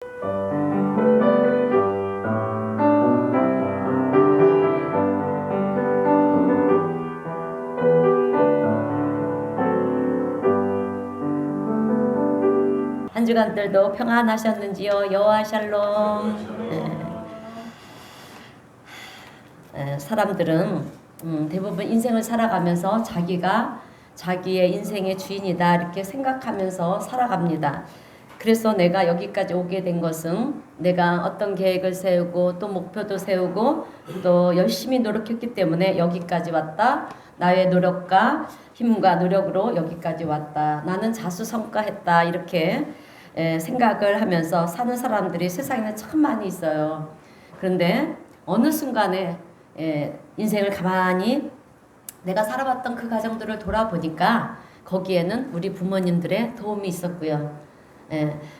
한 주간들도 평안하셨는지요? 여호와 샬롬. 사람들은 대부분 인생을 살아가면서 자기가 자기의 인생의 주인이다 이렇게 생각하면서 살아갑니다. 그래서 내가 여기까지 오게 된 것은 내가 어떤 계획을 세우고 또 목표도 세우고 또 열심히 노력했기 때문에 여기까지 왔다. 나의 노력과 힘과 노력으로 여기까지 왔다. 나는 자수성가했다. 이렇게 생각을 하면서 사는 사람들이 세상에는 참 많이 있어요. 그런데 어느 순간에 인생을 가만히 내가 살아봤던 그 과정들을 돌아보니까 거기에는 우리 부모님들의 도움이 있었고요.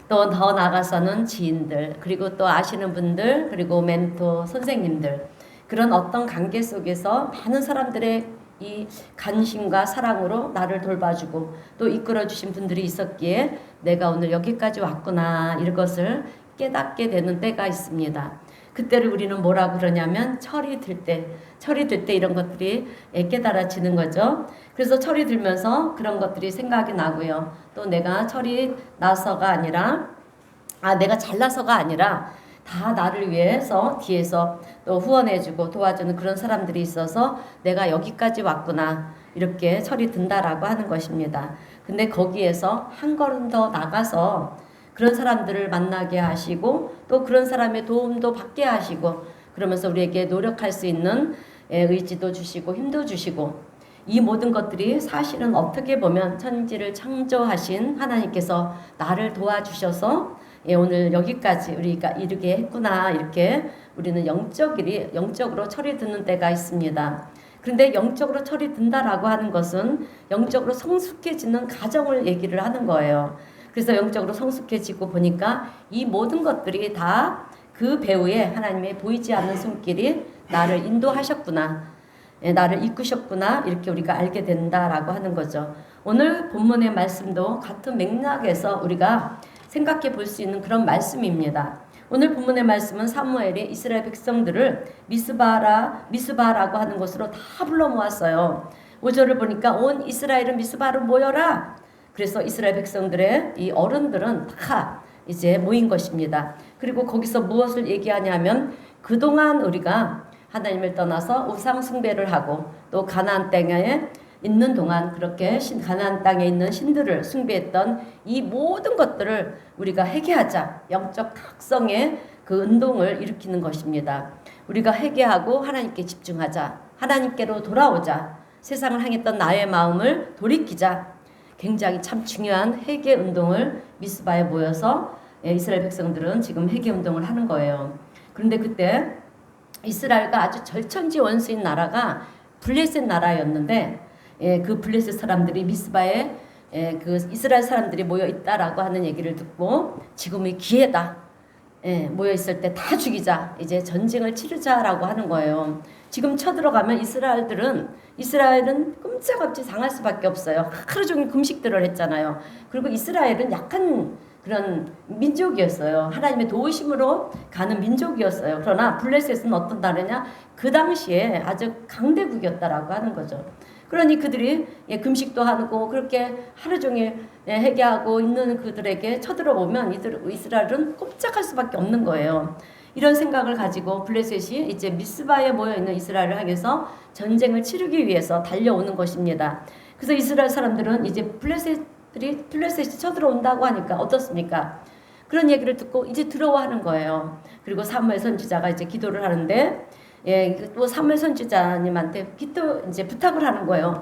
또 더 나아가서는 지인들, 그리고 또 아시는 분들, 그리고 멘토 선생님들, 그런 어떤 관계 속에서 많은 사람들의 이 관심과 사랑으로 나를 돌봐주고 또 이끌어주신 분들이 있었기에 내가 오늘 여기까지 왔구나 이것을 깨닫게 되는 때가 있습니다. 그때를 우리는 뭐라고 그러냐면 철이 들 때 이런 것들이 깨달아지는 거죠. 그래서 철이 들면서 그런 것들이 생각이 나고요. 또 내가 철이 나서가 아니라 내가 잘나서가 아니라 다 나를 위해서 뒤에서 또 후원해주고 도와주는 그런 사람들이 있어서 내가 여기까지 왔구나 이렇게 철이 든다라고 하는 것입니다. 근데 거기에서 한 걸음 더 나가서 그런 사람들을 만나게 하시고 또 그런 사람의 도움도 받게 하시고 그러면서 우리에게 노력할 수 있는 의지도 주시고 힘도 주시고 이 모든 것들이 사실은 어떻게 보면 천지를 창조하신 하나님께서 나를 도와주셔서 오늘 여기까지 우리가 이르게 했구나 이렇게 우리는 영적으로 철이 드는 때가 있습니다. 그런데 영적으로 철이 든다라고 하는 것은 영적으로 성숙해지는 과정을 얘기를 하는 거예요. 그래서 영적으로 성숙해지고 보니까 이 모든 것들이 다 그 배후에 하나님의 보이지 않는 손길이 나를 인도하셨구나, 나를 이끄셨구나 이렇게 우리가 알게 된다라고 하는 거죠. 오늘 본문의 말씀도 같은 맥락에서 우리가 생각해 볼 수 있는 그런 말씀입니다. 오늘 본문의 말씀은 사무엘이 이스라엘 백성들을 미스바라고 하는 곳으로 다 불러 모았어요. 5절을 보니까 온 이스라엘은 미스바로 모여라. 그래서 이스라엘 백성들의 이 어른들은 다 이제 모인 것입니다. 그리고 거기서 무엇을 얘기하냐면 그동안 우리가 하나님을 떠나서 우상 숭배를 하고 또 가나안 땅에 있는 동안 그렇게 가나안 땅에 있는 신들을 숭배했던 이 모든 것들을 우리가 회개하자. 영적 각성의 그 운동을 일으키는 것입니다. 우리가 회개하고 하나님께 집중하자. 하나님께로 돌아오자. 세상을 향했던 나의 마음을 돌이키자. 굉장히 참 중요한 회개 운동을 미스바에 모여서 이스라엘 백성들은 지금 회개 운동을 하는 거예요. 그런데 그때 이스라엘과 아주 절천지 원수인 나라가 블레셋 나라였는데 그 블레셋 사람들이 미스바에 그 이스라엘 사람들이 모여 있다라고 하는 얘기를 듣고 지금이 기회다. 모여 있을 때 다 죽이자. 이제 전쟁을 치르자라고 하는 거예요. 지금 쳐들어가면 이스라엘은 끔찍없이 당할 수밖에 없어요. 하루 종일 금식들을 했잖아요. 그리고 이스라엘은 약한 그런 민족이었어요. 하나님의 도우심으로 가는 민족이었어요. 그러나 블레셋은 어떤 나라냐? 그 당시에 아주 강대국이었다라고 하는 거죠. 그러니 그들이 금식도 하고 그렇게 하루 종일 회개하고 있는 그들에게 쳐들어오면 이스라엘은 꼼짝할 수밖에 없는 거예요. 이런 생각을 가지고 블레셋이 이제 미스바에 모여있는 이스라엘을 향해서 전쟁을 치르기 위해서 달려오는 것입니다. 그래서 이스라엘 사람들은 이제 블레셋이 쳐들어온다고 하니까 어떻습니까? 그런 얘기를 듣고 이제 들어와 하는 거예요. 그리고 사무엘 선지자가 이제 기도를 하는데 또 사무엘 선지자님한테 이제 부탁을 하는 거예요.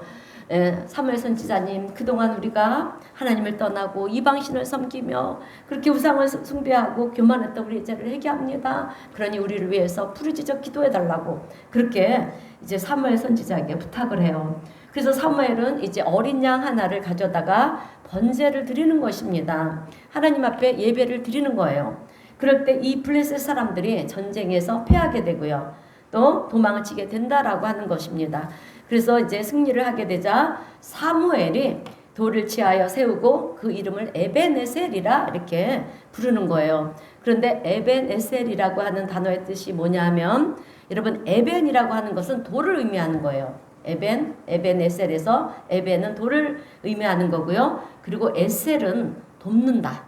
사무엘 선지자님, 그동안 우리가 하나님을 떠나고 이방신을 섬기며 그렇게 우상을 숭배하고 교만했던 우리 죄를 회개합니다. 그러니 우리를 위해서 부르짖어 기도해달라고 그렇게 이제 사무엘 선지자에게 부탁을 해요. 그래서 사무엘은 이제 어린 양 하나를 가져다가 번제를 드리는 것입니다. 하나님 앞에 예배를 드리는 거예요. 그럴 때 이 블레셋 사람들이 전쟁에서 패하게 되고요. 또 도망을 치게 된다라고 하는 것입니다. 그래서 이제 승리를 하게 되자 사무엘이 돌을 취하여 세우고 그 이름을 에베네셀이라 이렇게 부르는 거예요. 그런데 에벤에셀이라고 하는 단어의 뜻이 뭐냐면 여러분 에벤이라고 하는 것은 돌을 의미하는 거예요. 에벤에셀에서 에벤은 돌을 의미하는 거고요. 그리고 에셀은 돕는다.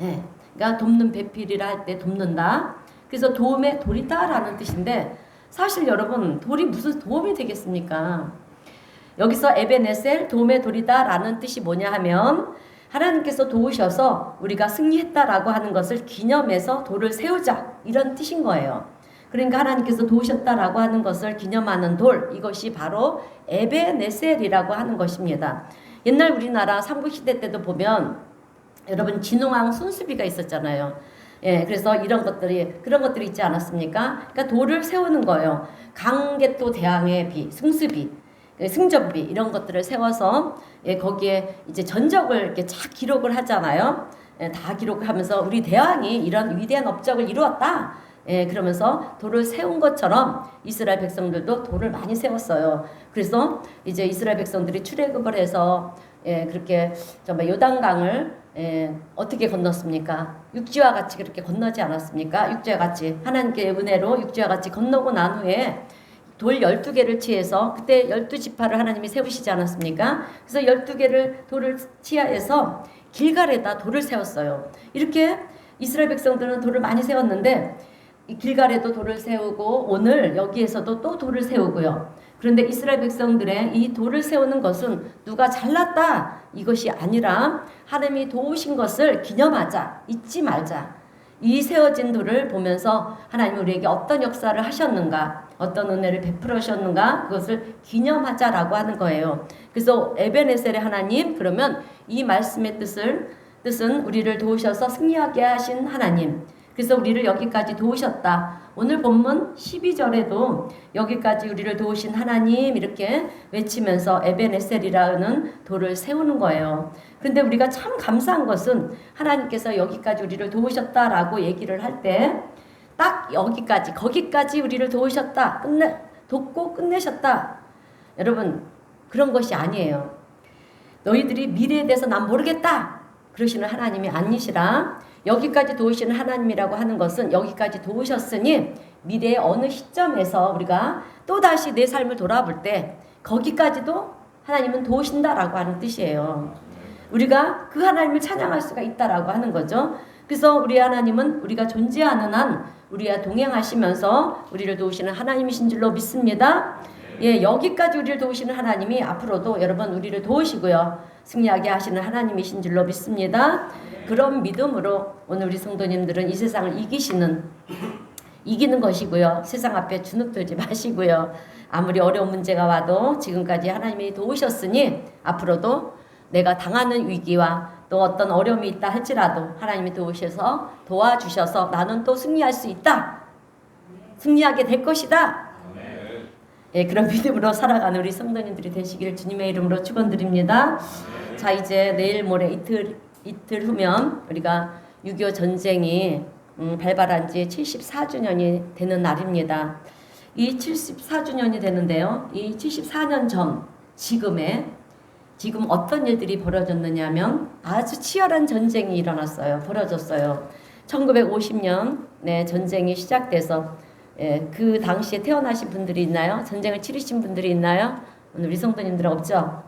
예, 그러니까 돕는 배필이라 할 때 돕는다. 그래서 도움의 돌이다라는 뜻인데 사실 여러분 돌이 무슨 도움이 되겠습니까? 여기서 에벤에셀 도움의 돌이다라는 뜻이 뭐냐 하면 하나님께서 도우셔서 우리가 승리했다라고 하는 것을 기념해서 돌을 세우자 이런 뜻인 거예요. 그러니까 하나님께서 도우셨다라고 하는 것을 기념하는 돌, 이것이 바로 에벤에셀이라고 하는 것입니다. 옛날 우리나라 삼국시대 때도 보면 여러분 진흥왕 순수비가 있었잖아요. 예, 그래서 그런 것들이 있지 않았습니까? 그러니까 돌을 세우는 거예요. 강개또 대항해 비, 승수비, 승전비 이런 것들을 세워서 예, 거기에 이제 전적을 이렇게 쫙 기록을 하잖아요. 예, 다 기록하면서 우리 대왕이 이런 위대한 업적을 이루었다. 예, 그러면서 돌을 세운 것처럼 이스라엘 백성들도 돌을 많이 세웠어요. 그래서 이제 이스라엘 백성들이 출애굽을 해서 예, 그렇게 정말 요단강을 예, 어떻게 건넜습니까? 육지와 같이 그렇게 건너지 않았습니까? 육지와 같이 하나님께의 은혜로 육지와 같이 건너고 난 후에 돌 12개를 취해서 그때 12지파를 하나님이 세우시지 않았습니까? 그래서 12개를 돌을 취하여서 길갈에다 돌을 세웠어요. 이렇게 이스라엘 백성들은 돌을 많이 세웠는데 길갈에도 돌을 세우고 오늘 여기에서도 또 돌을 세우고요. 그런데 이스라엘 백성들의 이 돌을 세우는 것은 누가 잘났다 이것이 아니라 하나님이 도우신 것을 기념하자, 잊지 말자. 이 세워진 돌을 보면서 하나님이 우리에게 어떤 역사를 하셨는가, 어떤 은혜를 베풀어 주셨는가 그것을 기념하자라고 하는 거예요. 그래서 에벤에셀의 하나님, 그러면 이 말씀의 뜻은 우리를 도우셔서 승리하게 하신 하나님, 그래서 우리를 여기까지 도우셨다. 오늘 본문 12절에도 여기까지 우리를 도우신 하나님 이렇게 외치면서 에벤에셀이라는 돌을 세우는 거예요. 그런데 우리가 참 감사한 것은 하나님께서 여기까지 우리를 도우셨다라고 얘기를 할 때 딱 여기까지 거기까지 우리를 도우셨다. 돕고 끝내셨다. 여러분 그런 것이 아니에요. 너희들이 미래에 대해서 난 모르겠다. 그러시는 하나님이 아니시라. 여기까지 도우시는 하나님이라고 하는 것은 여기까지 도우셨으니 미래의 어느 시점에서 우리가 또다시 내 삶을 돌아볼 때 거기까지도 하나님은 도우신다라고 하는 뜻이에요. 우리가 그 하나님을 찬양할 수가 있다라고 하는 거죠. 그래서 우리 하나님은 우리가 존재하는 한 우리와 동행하시면서 우리를 도우시는 하나님이신 줄로 믿습니다. 예, 여기까지 우리를 도우시는 하나님이 앞으로도 여러분 우리를 도우시고요. 승리하게 하시는 하나님이신 줄로 믿습니다. 그런 믿음으로 오늘 우리 성도님들은 이 세상을 이기는 것이고요. 세상 앞에 주눅 들지 마시고요. 아무리 어려운 문제가 와도 지금까지 하나님이 도우셨으니 앞으로도 내가 당하는 위기와 또 어떤 어려움이 있다 할지라도 하나님이 도와주셔서 나는 또 승리할 수 있다. 승리하게 될 것이다. 예, 그런 믿음으로 살아가는 우리 성도님들이 되시길 주님의 이름으로 축원드립니다. 자, 이제 내일 모레 이틀 후면 우리가 6.25 전쟁이 발발한 지 74주년이 되는 날입니다. 이 74주년이 되는데요. 이 74년 전 지금 어떤 일들이 벌어졌느냐 하면 아주 치열한 전쟁이 벌어졌어요. 1950년 전쟁이 시작돼서 그 당시에 태어나신 분들이 있나요? 전쟁을 치르신 분들이 있나요? 오늘 우리 성도님들은 없죠?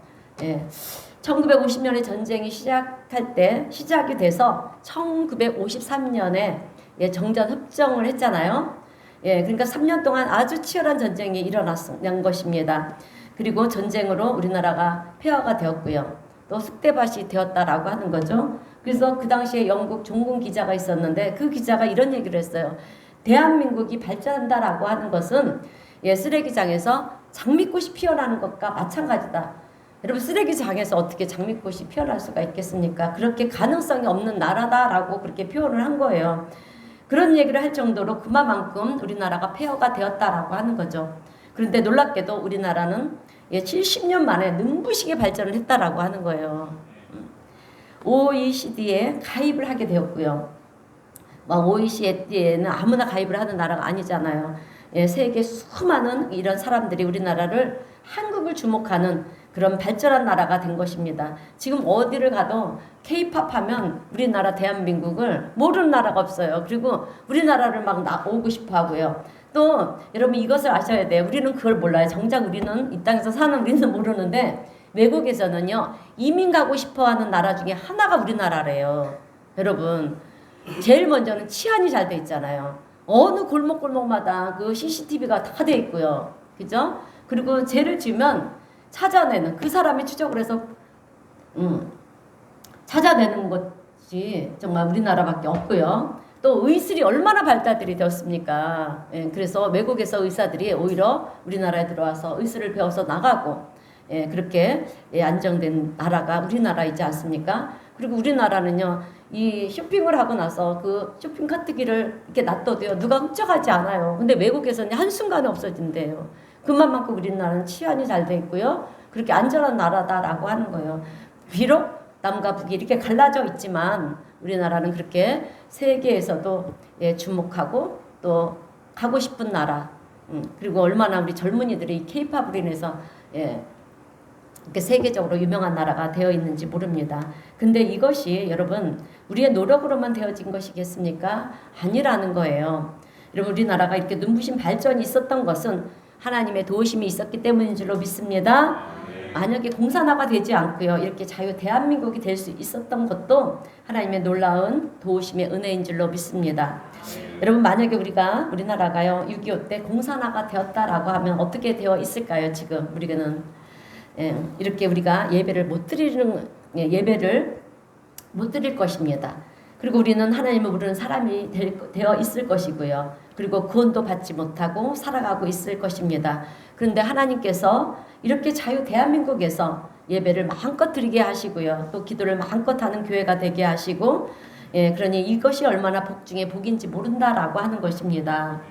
1950년에 전쟁이 시작이 돼서 1953년에 정전협정을 했잖아요. 그러니까 3년 동안 아주 치열한 전쟁이 일어난 것입니다. 그리고 전쟁으로 우리나라가 폐허가 되었고요. 또 쑥대밭이 되었다라고 하는 거죠. 그래서 그 당시에 영국 종군 기자가 있었는데 그 기자가 이런 얘기를 했어요. 대한민국이 발전한다라고 하는 것은 쓰레기장에서 장미꽃이 피어나는 것과 마찬가지다. 여러분 쓰레기장에서 어떻게 장미꽃이 피어날 수가 있겠습니까? 그렇게 가능성이 없는 나라다라고 그렇게 표현을 한 거예요. 그런 얘기를 할 정도로 그만큼 우리나라가 폐허가 되었다라고 하는 거죠. 그런데 놀랍게도 우리나라는 70년 만에 눈부시게 발전을 했다라고 하는 거예요. OECD에 가입을 하게 되었고요. OECD에는 아무나 가입을 하는 나라가 아니잖아요. 세계 수많은 이런 사람들이 우리나라를 한국을 주목하는 그런 발전한 나라가 된 것입니다. 지금 어디를 가도 K-팝 하면 우리나라 대한민국을 모르는 나라가 없어요. 그리고 우리나라를 막 오고 싶어 하고요. 또 여러분 이것을 아셔야 돼요. 우리는 그걸 몰라요. 정작 우리는 이 땅에서 사는 우리는 모르는데 외국에서는요. 이민 가고 싶어 하는 나라 중에 하나가 우리나라래요. 여러분 제일 먼저는 치안이 잘 돼 있잖아요. 어느 골목골목마다 그 CCTV가 다 돼 있고요. 그죠? 그리고 죄를 지으면 찾아내는 그 사람이 추적을 해서 찾아내는 것이 정말 우리나라밖에 없고요. 또 의술이 얼마나 발달들이 되었습니까? 예, 그래서 외국에서 의사들이 오히려 우리나라에 들어와서 의술을 배워서 나가고 예, 그렇게 예, 안정된 나라가 우리나라이지 않습니까? 그리고 우리나라는요, 이 쇼핑을 하고 나서 그 쇼핑 카트기를 이렇게 놔둬도요, 누가 훔쳐가지 않아요. 근데 외국에서는 한순간에 없어진대요. 그만큼 우리나라는 치안이 잘 돼 있고요. 그렇게 안전한 나라다라고 하는 거예요. 비록 남과 북이 이렇게 갈라져 있지만 우리나라는 그렇게 세계에서도 예, 주목하고 또 가고 싶은 나라. 그리고 얼마나 우리 젊은이들이 K-팝으로 인해서 예, 이렇게 세계적으로 유명한 나라가 되어 있는지 모릅니다. 근데 이것이 여러분 우리의 노력으로만 되어진 것이겠습니까? 아니라는 거예요. 여러분 우리나라가 이렇게 눈부신 발전이 있었던 것은 하나님의 도우심이 있었기 때문인 줄로 믿습니다. 만약에 공산화가 되지 않고요. 이렇게 자유 대한민국이 될 수 있었던 것도 하나님의 놀라운 도우심의 은혜인 줄로 믿습니다. 여러분 만약에 우리나라가요 6.25 때 공산화가 되었다라고 하면 어떻게 되어 있을까요? 지금 우리는 이렇게 우리가 예배를 못 드릴 것입니다. 그리고 우리는 하나님을 모르는 사람이 되어 있을 것이고요. 그리고 구원도 받지 못하고 살아가고 있을 것입니다. 그런데 하나님께서 이렇게 자유 대한민국에서 예배를 마음껏 드리게 하시고요. 또 기도를 마음껏 하는 교회가 되게 하시고 그러니 이것이 얼마나 복 중에 복인지 모른다라고 하는 것입니다.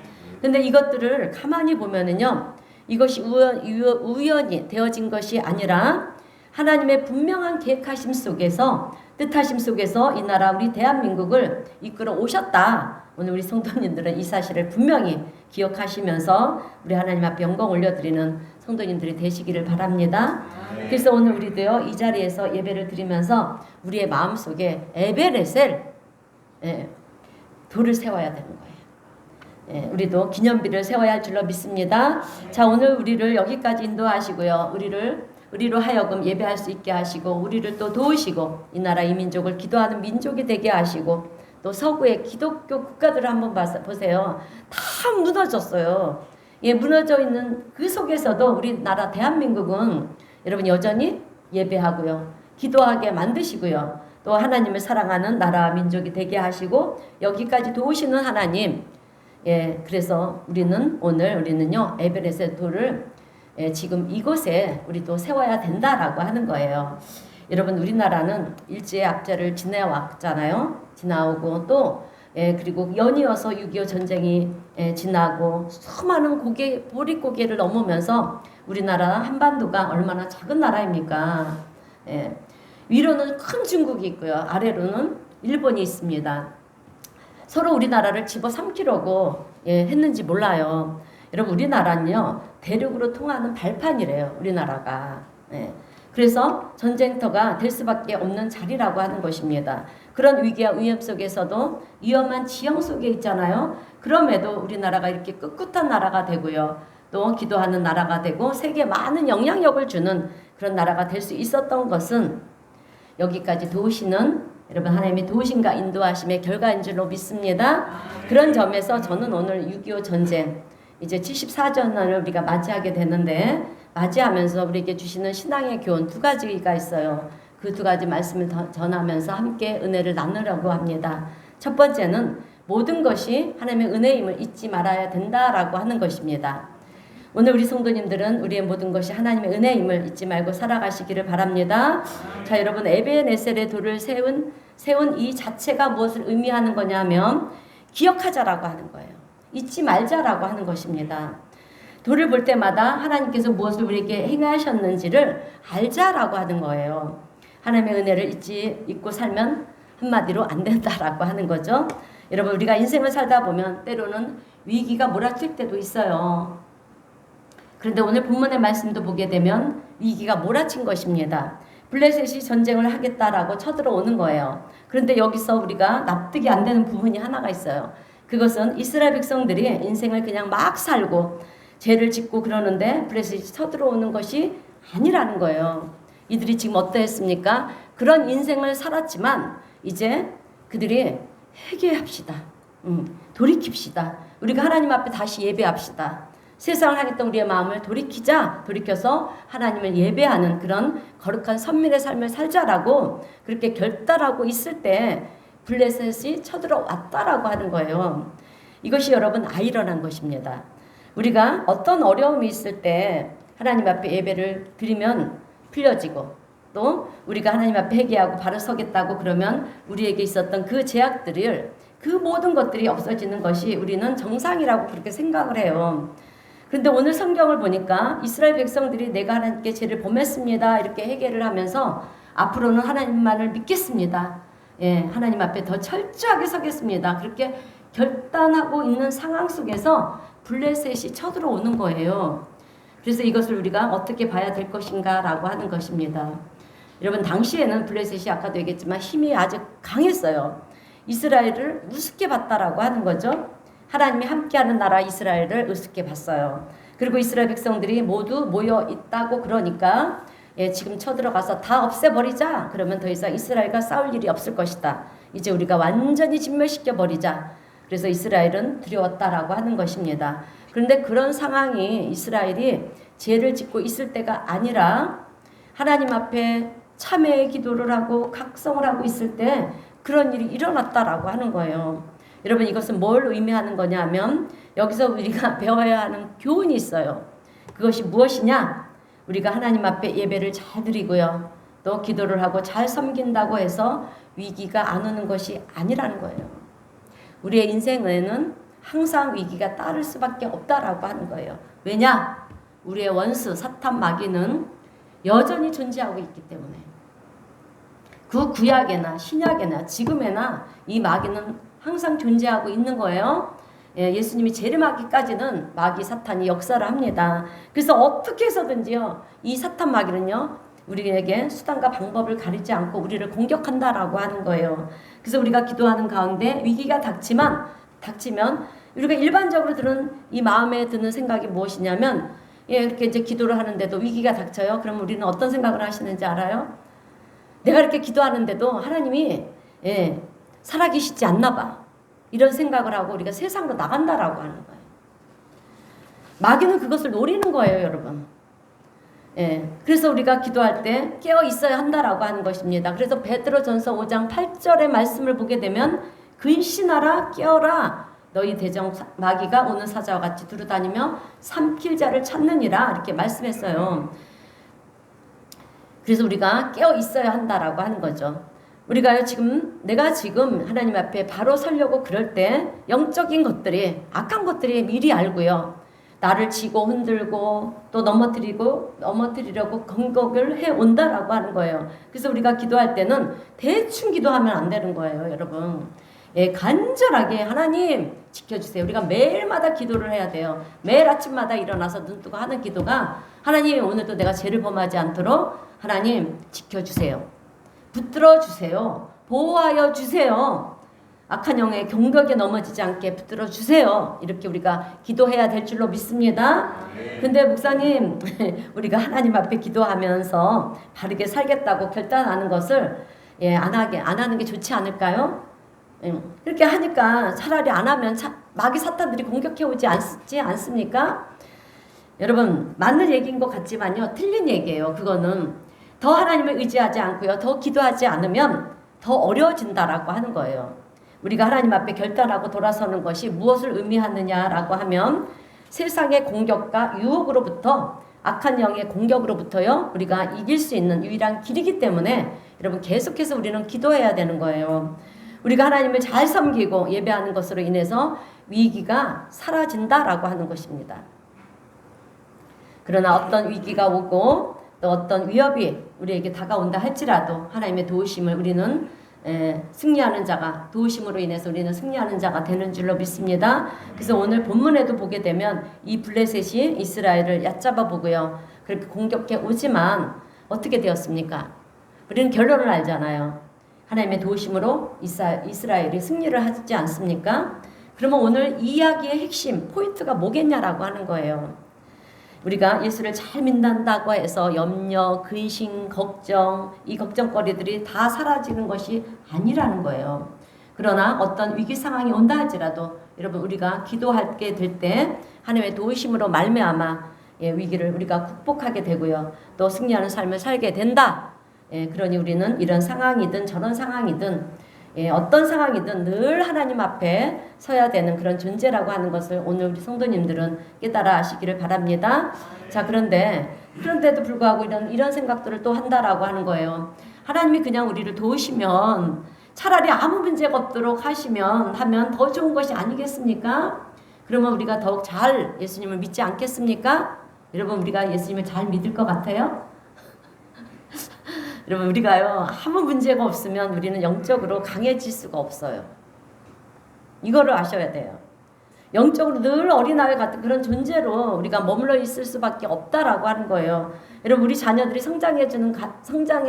근데 이것들을 가만히 보면은요. 이것이 우연히 되어진 것이 아니라 하나님의 분명한 계획하심 속에서 뜻하심 속에서 이 나라 우리 대한민국을 이끌어 오셨다. 오늘 우리 성도님들은 이 사실을 분명히 기억하시면서 우리 하나님 앞에 영광 올려드리는 성도님들이 되시기를 바랍니다. 그래서 오늘 우리도요 이 자리에서 예배를 드리면서 우리의 마음속에 에베레셀 돌을 세워야 되는 거예요. 우리도 기념비를 세워야 할 줄로 믿습니다. 자 오늘 우리를 여기까지 인도하시고요. 우리로 하여금 예배할 수 있게 하시고 우리를 또 도우시고 이 나라 이 민족을 기도하는 민족이 되게 하시고 또 서구의 기독교 국가들을 한번 보세요. 다 무너졌어요. 무너져 있는 그 속에서도 우리나라 대한민국은 여러분 여전히 예배하고요. 기도하게 만드시고요. 또 하나님을 사랑하는 나라 민족이 되게 하시고 여기까지 도우시는 하나님. 그래서 우리는요 에베레스트 돌을 지금 이곳에 우리도 세워야 된다라고 하는 거예요. 여러분 우리나라는 일제압제를 지나오고 또 그리고 연이어서 6.25 전쟁이 지나고 수많은 보릿고개를 넘으면서 우리나라 한반도가 얼마나 작은 나라입니까? 위로는 큰 중국이 있고요. 아래로는 일본이 있습니다. 서로 우리나라를 집어삼키려고 했는지 몰라요. 여러분 우리나라는요 대륙으로 통하는 발판이래요. 우리나라가. 그래서 전쟁터가 될 수밖에 없는 자리라고 하는 것입니다. 그런 위기와 위험 속에서도 위험한 지형 속에 있잖아요. 그럼에도 우리나라가 이렇게 꿋꿋한 나라가 되고요. 또 기도하는 나라가 되고 세계에 많은 영향력을 주는 그런 나라가 될 수 있었던 것은 여기까지 도우시는 여러분 하나님의 도우심과 인도하심의 결과인 줄로 믿습니다. 그런 점에서 저는 오늘 6.25 전쟁 이제 74전을 우리가 맞이하게 되는데 맞이하면서 우리에게 주시는 신앙의 교훈 두 가지가 있어요. 그 두 가지 말씀을 전하면서 함께 은혜를 나누려고 합니다. 첫 번째는 모든 것이 하나님의 은혜임을 잊지 말아야 된다라고 하는 것입니다. 오늘 우리 성도님들은 우리의 모든 것이 하나님의 은혜임을 잊지 말고 살아가시기를 바랍니다. 자 여러분 에베네셀의 돌을 세운 이 자체가 무엇을 의미하는 거냐면 기억하자라고 하는 거예요. 잊지 말자라고 하는 것입니다. 돌을 볼 때마다 하나님께서 무엇을 우리에게 행하셨는지를 알자라고 하는 거예요. 하나님의 은혜를 잊고 살면 한마디로 안 된다라고 하는 거죠. 여러분 우리가 인생을 살다 보면 때로는 위기가 몰아칠 때도 있어요. 그런데 오늘 본문의 말씀도 보게 되면 위기가 몰아친 것입니다. 블레셋이 전쟁을 하겠다라고 쳐들어오는 거예요. 그런데 여기서 우리가 납득이 안 되는 부분이 하나가 있어요. 그것은 이스라엘 백성들이 인생을 그냥 막 살고 죄를 짓고 그러는데 블레셋이 쳐들어오는 것이 아니라는 거예요. 이들이 지금 어떠했습니까? 그런 인생을 살았지만 이제 그들이 회개합시다. 돌이킵시다. 우리가 하나님 앞에 다시 예배합시다. 세상을 향했던 우리의 마음을 돌이켜서 하나님을 예배하는 그런 거룩한 선민의 삶을 살자라고 그렇게 결단하고 있을 때 블레셋이 쳐들어왔다라고 하는 거예요. 이것이 여러분 아이러니한 것입니다. 우리가 어떤 어려움이 있을 때 하나님 앞에 예배를 드리면 풀려지고 또 우리가 하나님 앞에 회개하고 바로 서겠다고 그러면 우리에게 있었던 그 제약들을 그 모든 것들이 없어지는 것이 우리는 정상이라고 그렇게 생각을 해요. 그런데 오늘 성경을 보니까 이스라엘 백성들이 내가 하나님께 죄를 범했습니다. 이렇게 회개를 하면서 앞으로는 하나님만을 믿겠습니다. 예, 하나님 앞에 더 철저하게 서겠습니다. 그렇게 결단하고 있는 상황 속에서 블레셋이 쳐들어오는 거예요. 그래서 이것을 우리가 어떻게 봐야 될 것인가 라고 하는 것입니다. 여러분 당시에는 블레셋이 아까도 얘기했지만 힘이 아주 강했어요. 이스라엘을 우습게 봤다라고 하는 거죠. 하나님이 함께하는 나라 이스라엘을 우습게 봤어요. 그리고 이스라엘 백성들이 모두 모여 있다고 그러니까 지금 쳐들어가서 다 없애버리자. 그러면 더 이상 이스라엘과 싸울 일이 없을 것이다. 이제 우리가 완전히 진멸시켜버리자. 그래서 이스라엘은 두려웠다라고 하는 것입니다. 그런데 그런 상황이 이스라엘이 죄를 짓고 있을 때가 아니라 하나님 앞에 참회의 기도를 하고 각성을 하고 있을 때 그런 일이 일어났다라고 하는 거예요. 여러분 이것은 뭘 의미하는 거냐면 여기서 우리가 배워야 하는 교훈이 있어요. 그것이 무엇이냐? 우리가 하나님 앞에 예배를 잘 드리고요. 또 기도를 하고 잘 섬긴다고 해서 위기가 안 오는 것이 아니라는 거예요. 우리의 인생에는 항상 위기가 따를 수밖에 없다라고 하는 거예요. 왜냐? 우리의 원수 사탄 마귀는 여전히 존재하고 있기 때문에 그 구약에나 신약에나 지금에나 이 마귀는 항상 존재하고 있는 거예요. 예수님이 재림하기까지는 마귀 사탄이 역사를 합니다. 그래서 어떻게 해서든지요 이 사탄 마귀는요 우리에게 수단과 방법을 가리지 않고 우리를 공격한다라고 하는 거예요. 그래서 우리가 기도하는 가운데 위기가 닥치면 우리가 일반적으로 드는 이 마음에 드는 생각이 무엇이냐면 이렇게 이제 기도를 하는데도 위기가 닥쳐요. 그럼 우리는 어떤 생각을 하시는지 알아요? 내가 이렇게 기도하는데도 하나님이 살아계시지 않나 봐. 이런 생각을 하고 우리가 세상으로 나간다라고 하는 거예요. 마귀는 그것을 노리는 거예요, 여러분. 그래서 우리가 기도할 때 깨어 있어야 한다라고 하는 것입니다. 그래서 베드로전서 5장 8절의 말씀을 보게 되면 근신하라 깨어라 너희 대적 마귀가 오는 사자와 같이 두루다니며 삼킬 자를 찾느니라 이렇게 말씀했어요. 그래서 우리가 깨어 있어야 한다라고 하는 거죠. 우리가 내가 지금 하나님 앞에 바로 서려고 그럴 때 영적인 것들이 악한 것들이 미리 알고요. 나를 치고 흔들고 또 넘어뜨리려고 공격을 해 온다라고 하는 거예요. 그래서 우리가 기도할 때는 대충 기도하면 안 되는 거예요, 여러분. 간절하게 하나님 지켜주세요. 우리가 매일마다 기도를 해야 돼요. 매일 아침마다 일어나서 눈 뜨고 하는 기도가 하나님 오늘도 내가 죄를 범하지 않도록 하나님 지켜주세요. 붙들어 주세요. 보호하여 주세요. 악한 영의 경벽에 넘어지지 않게 붙들어 주세요. 이렇게 우리가 기도해야 될 줄로 믿습니다. 근데 목사님 우리가 하나님 앞에 기도하면서 바르게 살겠다고 결단하는 것을 안 하는 게 좋지 않을까요? 이렇게 하니까 차라리 안 하면 마귀 사탄들이 공격해 오지 않습니까? 여러분 맞는 얘기인 것 같지만요 틀린 얘기예요. 그거는 더 하나님을 의지하지 않고요 더 기도하지 않으면 더 어려워진다라고 하는 거예요. 우리가 하나님 앞에 결단하고 돌아서는 것이 무엇을 의미하느냐라고 하면 세상의 공격과 유혹으로부터 악한 영의 공격으로부터요 우리가 이길 수 있는 유일한 길이기 때문에 여러분 계속해서 우리는 기도해야 되는 거예요. 우리가 하나님을 잘 섬기고 예배하는 것으로 인해서 위기가 사라진다라고 하는 것입니다. 그러나 어떤 위기가 오고 또 어떤 위협이 우리에게 다가온다 할지라도 하나님의 도우심을 우리는 승리하는 자가, 도우심으로 인해서 우리는 승리하는 자가 되는 줄로 믿습니다. 그래서 오늘 본문에도 보게 되면 이 블레셋이 이스라엘을 얕잡아 보고요, 그렇게 공격해 오지만 어떻게 되었습니까? 우리는 결론을 알잖아요. 하나님의 도우심으로 이스라엘이 승리를 하지 않습니까? 그러면 오늘 이 이야기의 핵심 포인트가 뭐겠냐라고 하는 거예요. 우리가 예수를 잘 믿는다고 해서 염려, 근심, 걱정, 이 걱정거리들이 다 사라지는 것이 아니라는 거예요. 그러나 어떤 위기 상황이 온다 할지라도 여러분, 우리가 기도하게 될 때 하나님의 도우심으로 말미암아 위기를 우리가 극복하게 되고요, 또 승리하는 삶을 살게 된다. 그러니 우리는 이런 상황이든 저런 상황이든 어떤 상황이든 늘 하나님 앞에 서야 되는 그런 존재라고 하는 것을 오늘 우리 성도님들은 깨달아 하시기를 바랍니다. 자, 그런데도 불구하고 이런 생각들을 또 한다라고 하는 거예요. 하나님이 그냥 우리를 도우시면 차라리 아무 문제가 없도록 하면 더 좋은 것이 아니겠습니까? 그러면 우리가 더욱 잘 예수님을 믿지 않겠습니까? 여러분, 우리가 예수님을 잘 믿을 것 같아요? 여러분, 우리가요, 아무 문제가 없으면 우리는 영적으로 강해질 수가 없어요. 이거를 아셔야 돼요. 영적으로 늘 어린아이 같은 그런 존재로 우리가 머물러 있을 수밖에 없다라고 하는 거예요. 여러분, 우리 자녀들이 성장해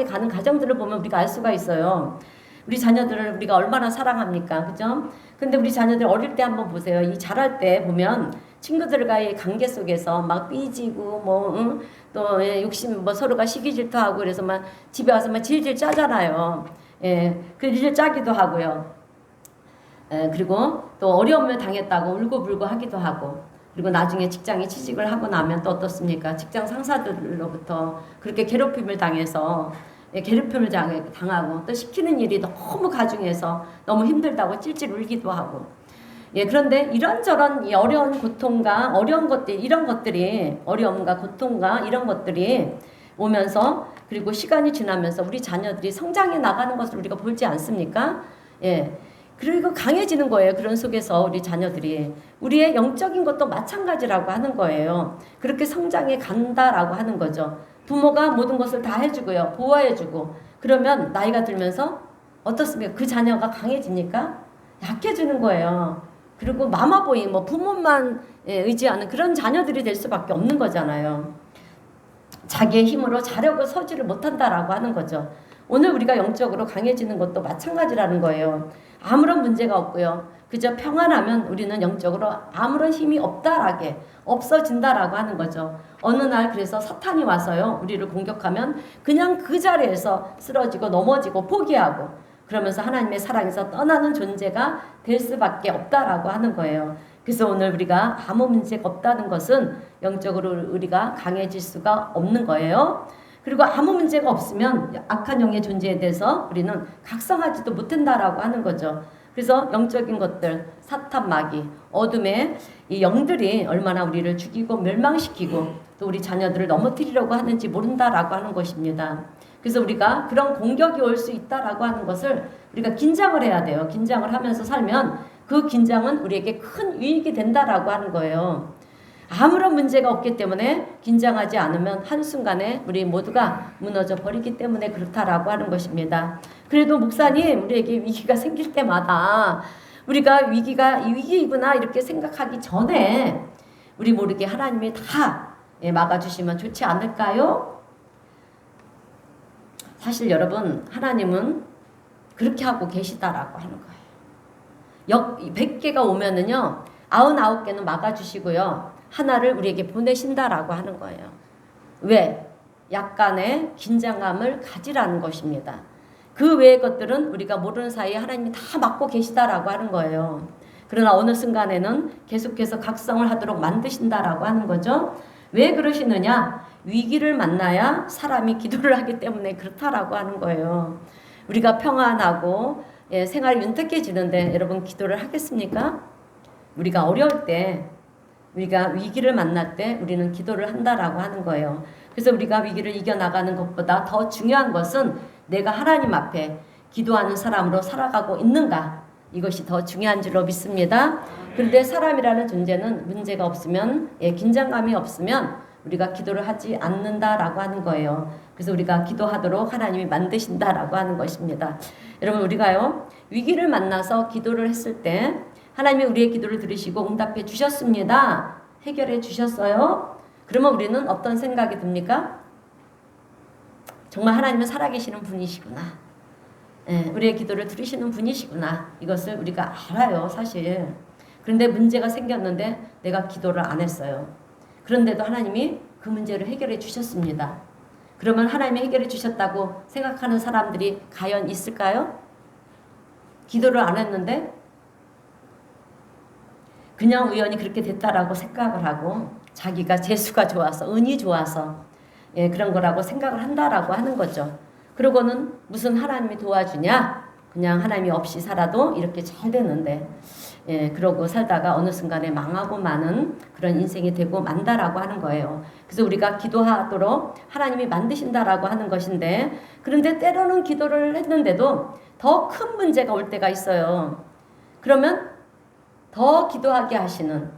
가는 과정들을 보면 우리가 알 수가 있어요. 우리 자녀들을 우리가 얼마나 사랑합니까? 그죠? 근데 우리 자녀들 어릴 때 한번 보세요. 이 자랄 때 보면 친구들과의 관계 속에서 막 삐지고 또 욕심 서로가 시기 질투하고 그래서 막 집에 와서 막 질질 짜잖아요. 그 질질 짜기도 하고요. 그리고 또 어려움을 당했다고 울고불고 하기도 하고, 그리고 나중에 직장에 취직을 하고 나면 또 어떻습니까? 직장 상사들로부터 그렇게 괴롭힘을 당해서 괴롭힘을 당하고 또 시키는 일이 너무 가중해서 너무 힘들다고 찔찔 울기도 하고. 그런데 이런저런 이 어려운 고통과 어려움과 고통과 이런 것들이 오면서, 그리고 시간이 지나면서 우리 자녀들이 성장해 나가는 것을 우리가 보지 않습니까? 그리고 강해지는 거예요. 그런 속에서 우리 자녀들이 우리의 영적인 것도 마찬가지라고 하는 거예요. 그렇게 성장해 간다라고 하는 거죠. 부모가 모든 것을 다 해주고요, 보호해주고, 그러면 나이가 들면서 어떻습니까? 그 자녀가 강해집니까? 약해지는 거예요. 그리고 마마보이 부모만 의지하는 그런 자녀들이 될 수밖에 없는 거잖아요. 자기의 힘으로 자력을 서지를 못한다라고 하는 거죠. 오늘 우리가 영적으로 강해지는 것도 마찬가지라는 거예요. 아무런 문제가 없고요, 그저 평안하면 우리는 영적으로 아무런 힘이 없어진다라고 하는 거죠. 어느 날 그래서 사탄이 와서요, 우리를 공격하면 그냥 그 자리에서 쓰러지고 넘어지고 포기하고, 그러면서 하나님의 사랑에서 떠나는 존재가 될 수밖에 없다라고 하는 거예요. 그래서 오늘 우리가 아무 문제가 없다는 것은 영적으로 우리가 강해질 수가 없는 거예요. 그리고 아무 문제가 없으면 악한 영의 존재에 대해서 우리는 각성하지도 못한다라고 하는 거죠. 그래서 영적인 것들, 사탄, 마귀, 어둠의 이 영들이 얼마나 우리를 죽이고 멸망시키고 또 우리 자녀들을 넘어뜨리려고 하는지 모른다라고 하는 것입니다. 그래서 우리가 그런 공격이 올 수 있다라고 하는 것을 우리가 긴장을 해야 돼요. 긴장을 하면서 살면 그 긴장은 우리에게 큰 유익이 된다라고 하는 거예요. 아무런 문제가 없기 때문에 긴장하지 않으면 한순간에 우리 모두가 무너져 버리기 때문에 그렇다라고 하는 것입니다. 그래도 목사님, 우리에게 위기가 생길 때마다 우리가 위기가 이 위기이구나 이렇게 생각하기 전에 우리 모르게 하나님이 다 막아주시면 좋지 않을까요? 사실 여러분, 하나님은 그렇게 하고 계시다라고 하는 거예요. 100개가 오면은요, 99개는 막아주시고요, 하나를 우리에게 보내신다라고 하는 거예요. 왜? 약간의 긴장감을 가지라는 것입니다. 그 외의 것들은 우리가 모르는 사이에 하나님이 다 막고 계시다라고 하는 거예요. 그러나 어느 순간에는 계속해서 각성을 하도록 만드신다라고 하는 거죠. 왜 그러시느냐? 위기를 만나야 사람이 기도를 하기 때문에 그렇다라고 하는 거예요. 우리가 평안하고 생활이 윤택해지는데 여러분 기도를 하겠습니까? 우리가 어려울 때, 우리가 위기를 만날 때 우리는 기도를 한다라고 하는 거예요. 그래서 우리가 위기를 이겨나가는 것보다 더 중요한 것은 내가 하나님 앞에 기도하는 사람으로 살아가고 있는가, 이것이 더 중요한 줄로 믿습니다. 그런데 사람이라는 존재는 문제가 없으면, 긴장감이 없으면 우리가 기도를 하지 않는다라고 하는 거예요. 그래서 우리가 기도하도록 하나님이 만드신다라고 하는 것입니다. 여러분 우리가요 위기를 만나서 기도를 했을 때 하나님이 우리의 기도를 들으시고 응답해 주셨습니다. 해결해 주셨어요. 그러면 우리는 어떤 생각이 듭니까? 정말 하나님은 살아계시는 분이시구나. 예, 우리의 기도를 들으시는 분이시구나. 이것을 우리가 알아요, 사실. 그런데 문제가 생겼는데 내가 기도를 안 했어요. 그런데도 하나님이 그 문제를 해결해 주셨습니다. 그러면 하나님이 해결해 주셨다고 생각하는 사람들이 과연 있을까요? 기도를 안 했는데 그냥 우연히 그렇게 됐다라고 생각을 하고 자기가 재수가 좋아서 은이 좋아서 예, 그런 거라고 생각을 한다라고 하는 거죠. 그러고는 무슨 하나님이 도와주냐? 그냥 하나님이 없이 살아도 이렇게 잘 되는데 예, 그러고 살다가 어느 순간에 망하고 마는 그런 인생이 되고 만다라고 하는 거예요. 그래서 우리가 기도하도록 하나님이 만드신다라고 하는 것인데 그런데 때로는 기도를 했는데도 더 큰 문제가 올 때가 있어요. 그러면 더 기도하게 하시는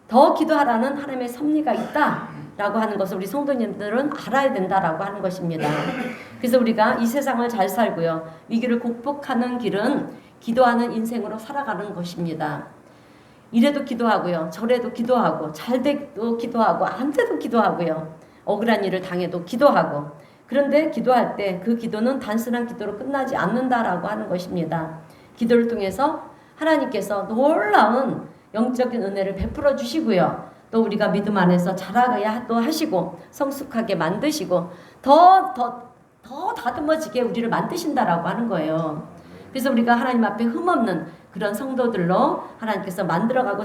더 기도하라는 하나님의 섭리가 있다라고 하는 것을 우리 성도님들은 알아야 된다라고 하는 것입니다. 그래서 우리가 이 세상을 잘 살고요. 위기를 극복하는 길은 기도하는 인생으로 살아가는 것입니다. 이래도 기도하고요. 저래도 기도하고 잘 돼도 기도하고 안 돼도 기도하고요. 억울한 일을 당해도 기도하고 그런데 기도할 때 그 기도는 단순한 기도로 끝나지 않는다라고 하는 것입니다. 기도를 통해서 하나님께서 놀라운 영적인 은혜를 베풀어 주시고요. 또 우리가 믿음 안에서 자라가야 또 하시고 성숙하게 만드시고 더 다듬어지게 우리를 만드신다라고 하는 거예요. 그래서 우리가 하나님 앞에 흠없는 그런 성도들로 하나님께서 만들어가고